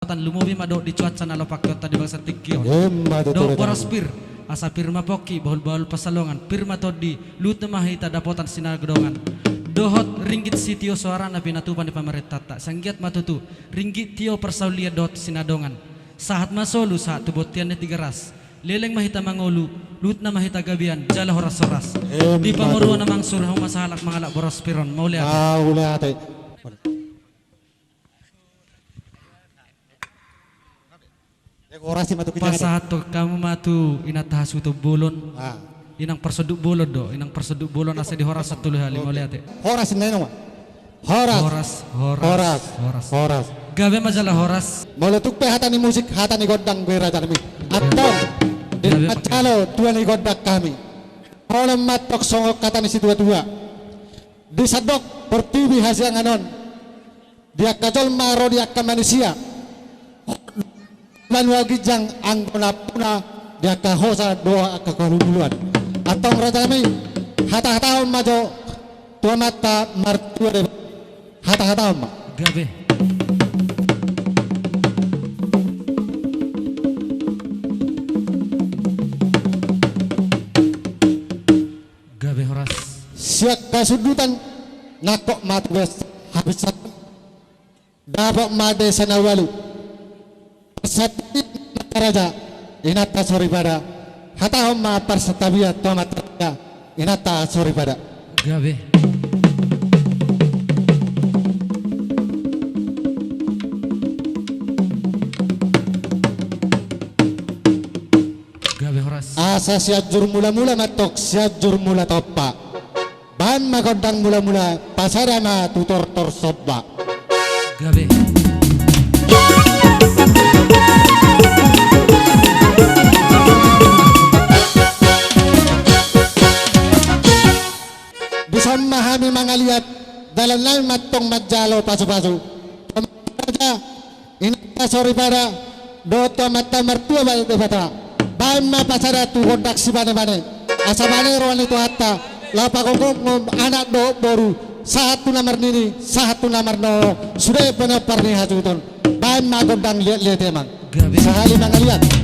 tan lumubi mado di cuaca na lopak kota di bangsa tikyo do borospir asa pirma poki bahul pasalongan pirma todi lut mahita dapotan sinar gedongan dohot ringgit sitio suara na pinatupan di pamerintah tak sanggiat matutu ringgit tio persaulia dot sinadongan sahat masolu saat tubotian tiga ras leleng mahita mangolu lut na mahita gabian jala horas di pamuruan namang surah masalak mangalak borospiron mauli ate pasato kamu matu inatahas itu bulon inang persuduk bulon do inang persuduk bulon asa di horas satu hali mau lihat horas neno horas gabe majalah horas meletuk pe hatani musik hatani godang gue raja kami atau di macalo tuan ni godak kami kalau matok songok katani si tua di sadok pertiwi hasil nganon dia kacol maro dia akan manusia Manuagi jang anggona puna dia kahosa doa kekaluluan atau raja kami hata majo tua mata martua de hata ma gabe horas siak kasudutan nakok matwes habis dapat made sanawalu sati raja inata sorry pada hata homma persatavia tomat inata sorry pada gabe horas asa siajur mula-mula matok siajur mula topa ban magodang mula-mula pasarana tutor torsoba gabe bisa memahami mangaliat dalam lain matong majalo pasu-pasu ini sorry pada doto mata mertua balik bata bama pasara tu kondak si bane asabane roan itu hatta lapa ngom anak do boru satu nomor nini satu nomor no sudah benar parni hatuton bama gondang lihat emang sehali mangaliat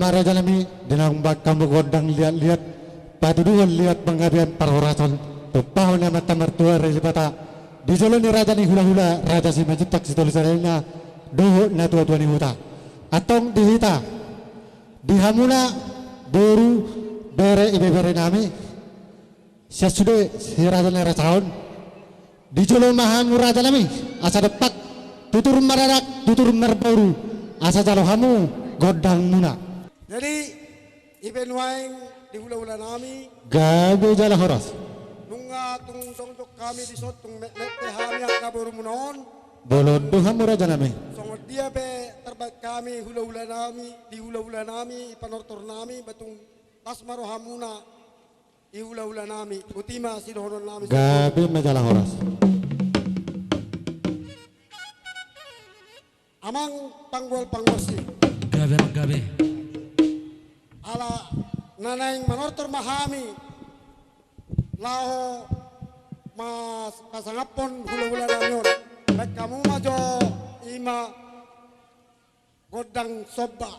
Mara jalami dinang kamu godang lihat patuduhan lihat penggabian parhorason tupahon na mata mertua resipata di solo ni raja ni hula-hula raja si majitak si tulisannya doho na tua-tua ni huta atong dihita dihamuna boru bere ibe bere nami siya sude si raja ni rasaon di solo mahamu raja nami asa depak tutur mararak tutur merboru asa jalo hamu godang muna. Jadi iben waing di hula-hula nami Gabe jala horas. nunga tung songtok kami di sot tung mete hamyak kabur munon Bolodo hamu raja nami. songot dia be terbaik kami hula-hula nami di hula-hula nami panortor nami batung tasmaro hamuna di hula-hula nami utima sidohonon nami Gabe majala horas. amang panggol panggosi Gabe gabe. ala nanaing manortor mahami laho mas kasangapon hula-hula namyon baik kamu majo ima godang soba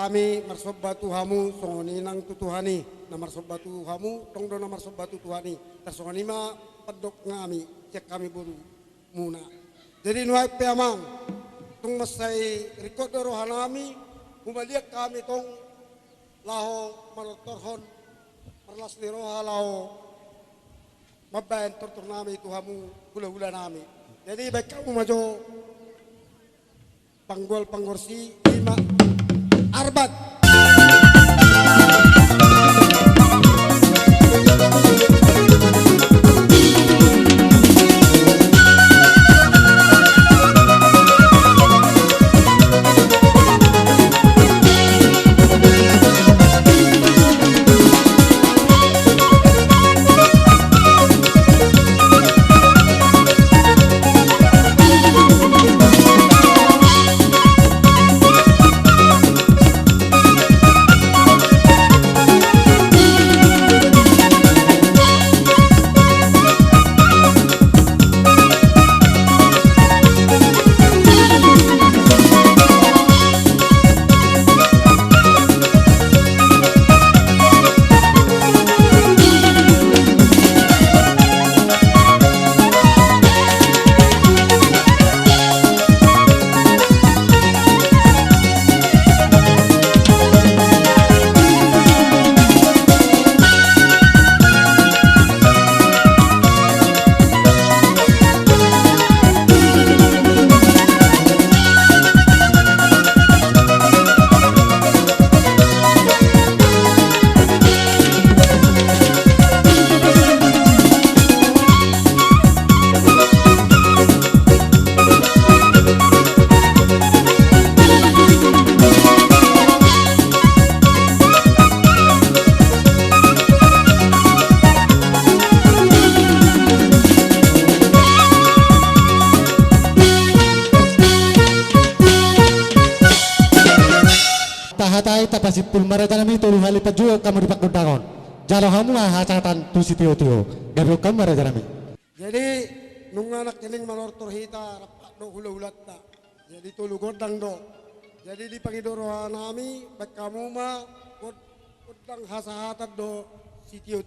kami marsobatu hamu songoni nang tutuhani na marsobatu hamu tongdo na marsobatu tuhani tersongoni ma pedok ngami cek kami buru muna jadi nuai peamang tung masai rikot rohanami humaliak kami tong laho marotorhon perlas ni roha laho mabayan tortor nami tuhamu hula-hula nami jadi baik kamu majo panggol panggorsi lima Arbat tahatai tapasipul marata nami tolu hali pajuo kamu di pakuntangon jalo hamu hacatan tu si tio gabe kamu marata nami jadi nung anak kening manortor hita rapak do hula-hulat ta jadi tulu godang do jadi di pangidoro nami baik kamu ma godang hasahatat do si tio